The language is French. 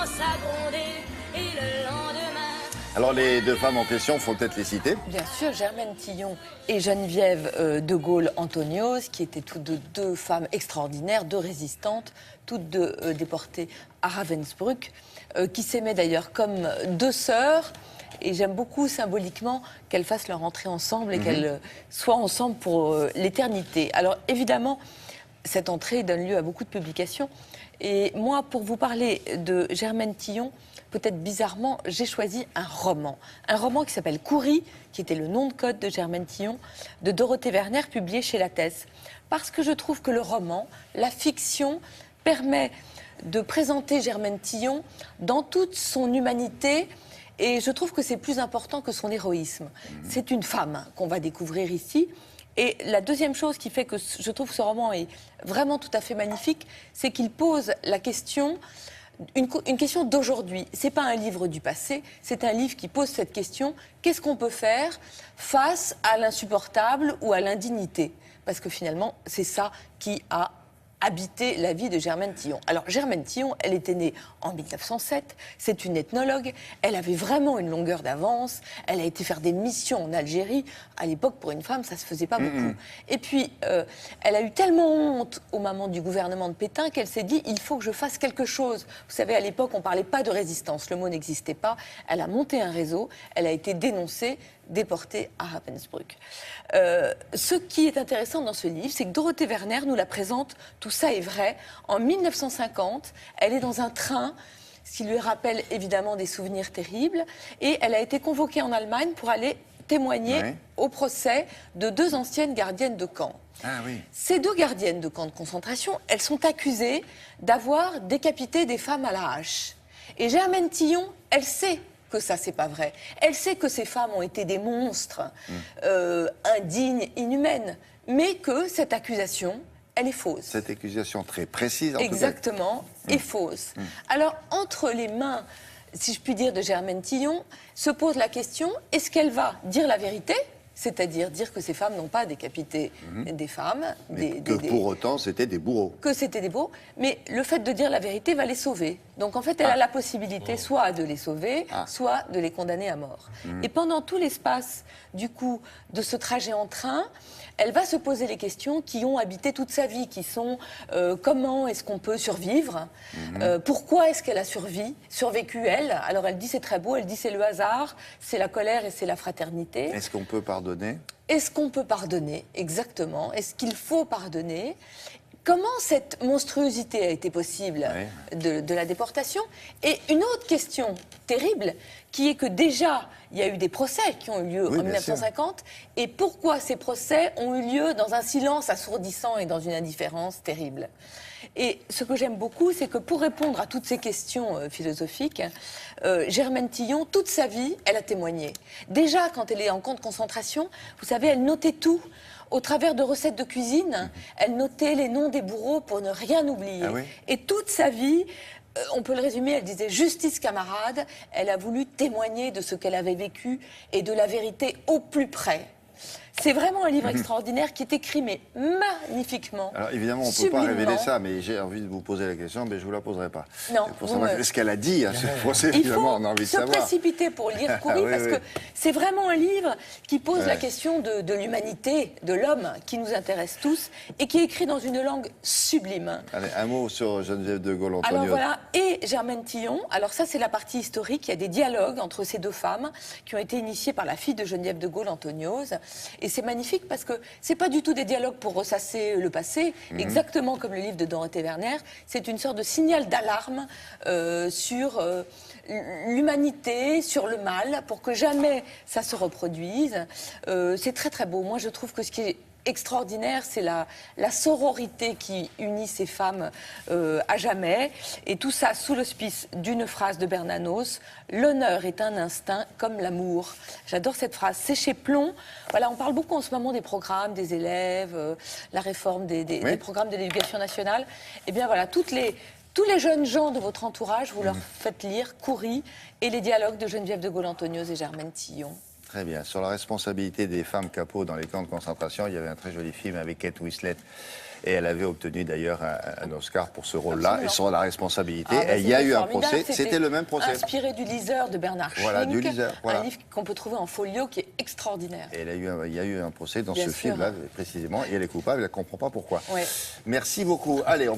commence à gronder et le lendemain. Alors les deux femmes en question, il faut peut-être les citer. Bien sûr, Germaine Tillon et Geneviève de Gaulle-Antonios, qui étaient toutes deux femmes extraordinaires, deux résistantes, toutes deux déportées à Ravensbrück, qui s'aimaient d'ailleurs comme deux sœurs. Et j'aime beaucoup symboliquement qu'elles fassent leur entrée ensemble et qu'elles soient ensemble pour l'éternité. Alors évidemment, cette entrée donne lieu à beaucoup de publications. Et moi, pour vous parler de Germaine Tillon, peut-être bizarrement, j'ai choisi un roman. Un roman qui s'appelle Coury, qui était le nom de code de Germaine Tillon, de Dorothée Werner, publié chez Lattès. Parce que je trouve que le roman, la fiction, permet de présenter Germaine Tillon dans toute son humanité. Et je trouve que c'est plus important que son héroïsme. C'est une femme qu'on va découvrir ici. Et la deuxième chose qui fait que je trouve que ce roman est vraiment tout à fait magnifique, c'est qu'il pose la question, une question d'aujourd'hui. C'est pas un livre du passé, c'est un livre qui pose cette question. Qu'est-ce qu'on peut faire face à l'insupportable ou à l'indignité? Parce que finalement, c'est ça qui a habiter la vie de Germaine Tillon. Alors Germaine Tillon, elle était née en 1907, c'est une ethnologue, elle avait vraiment une longueur d'avance, elle a été faire des missions en Algérie, à l'époque pour une femme ça se faisait pas beaucoup. Et puis elle a eu tellement honte au moment du gouvernement de Pétain qu'elle s'est dit il faut que je fasse quelque chose. Vous savez à l'époque on parlait pas de résistance, le mot n'existait pas, elle a monté un réseau, elle a été dénoncée, déportée à Ravensbrück. Ce qui est intéressant dans ce livre, c'est que Dorothée Werner nous la présente, tout ça est vrai, en 1950, elle est dans un train, ce qui lui rappelle évidemment des souvenirs terribles, et elle a été convoquée en Allemagne pour aller témoigner au procès de deux anciennes gardiennes de camp. Ah oui. Ces deux gardiennes de camp de concentration, elles sont accusées d'avoir décapité des femmes à la hache. Et Germaine Tillon, elle sait que ça, c'est pas vrai. Elle sait que ces femmes ont été des monstres, indignes, inhumaines, mais que cette accusation, elle est fausse. Cette accusation très précise, en Exactement, est fausse. Alors, entre les mains, si je puis dire, de Germaine Tillon, se pose la question, est-ce qu'elle va dire la vérité ? C'est-à-dire dire que ces femmes n'ont pas décapité des femmes. Pour autant, c'était des bourreaux. Que c'était des bourreaux. Mais le fait de dire la vérité va les sauver. Donc en fait, elle a la possibilité soit de les sauver, soit de les condamner à mort. Et pendant tout l'espace, du coup, de ce trajet en train, elle va se poser les questions qui ont habité toute sa vie, qui sont comment est-ce qu'on peut survivre, pourquoi est-ce qu'elle a survécu elle. Alors elle dit c'est très beau, elle dit c'est le hasard, c'est la colère et c'est la fraternité. Est-ce qu'on peut pardonner ? Est-ce qu'on peut pardonner, exactement? Est-ce qu'il faut pardonner? Comment cette monstruosité a été possible de la déportation? Et une autre question terrible, qui est que déjà, il y a eu des procès qui ont eu lieu en 1950, et pourquoi ces procès ont eu lieu dans un silence assourdissant et dans une indifférence terrible? Et ce que j'aime beaucoup, c'est que pour répondre à toutes ces questions philosophiques, Germaine Tillon, toute sa vie, elle a témoigné. Déjà, quand elle est en camp de concentration, vous savez, elle notait tout. Au travers de recettes de cuisine, elle notait les noms des bourreaux pour ne rien oublier. Et toute sa vie, on peut le résumer, elle disait « justice camarade », elle a voulu témoigner de ce qu'elle avait vécu et de la vérité au plus près. C'est vraiment un livre extraordinaire qui est écrit, mais magnifiquement. Alors évidemment, on ne peut pas révéler ça, mais j'ai envie de vous poser la question, mais je ne vous la poserai pas. Non. Pour savoir ce qu'elle a dit à ce procès, évidemment, on a envie de savoir. Il faut se précipiter pour lire Coury, parce que c'est vraiment un livre qui pose la question de l'humanité, de l'homme, qui nous intéresse tous, et qui est écrit dans une langue sublime. Allez, un mot sur Geneviève de Gaulle-Antonios. Alors voilà, et Germaine Tillon. Alors ça, c'est la partie historique. Il y a des dialogues entre ces deux femmes qui ont été initiés par la fille de Geneviève de Gaulle-Antonios. Et c'est magnifique parce que c'est pas du tout des dialogues pour ressasser le passé, exactement comme le livre de Dorothée Werner. C'est une sorte de signal d'alarme sur l'humanité, sur le mal, pour que jamais ça se reproduise. C'est très très beau. Moi, je trouve que ce qui est extraordinaire, c'est la sororité qui unit ces femmes à jamais. Et tout ça sous l'auspice d'une phrase de Bernanos, « L'honneur est un instinct comme l'amour ». J'adore cette phrase. C'est chez Plomb. Voilà, on parle beaucoup en ce moment des programmes, des élèves, la réforme des programmes de l'éducation nationale. Eh bien voilà, tous les jeunes gens de votre entourage, vous leur faites lire Coury et les dialogues de Geneviève de Gaulle-Antonios et Germaine Tillon. Très bien. Sur la responsabilité des femmes capots dans les camps de concentration, il y avait un très joli film avec Kate Winslet Et elle avait obtenu d'ailleurs un Oscar pour ce rôle-là et Absolument. sur la responsabilité. Ah, bah, Et il y a c'était eu un formidable. procès. C'était le même procès. Inspiré du Liseur de Bernard Schlink, Voilà, du Liseur, voilà. un livre qu'on peut trouver en folio qui est extraordinaire. Et il y a eu un procès dans Bien ce sûr. film-là, précisément. Et elle est coupable, elle ne comprend pas pourquoi. Ouais. Merci beaucoup. Allez,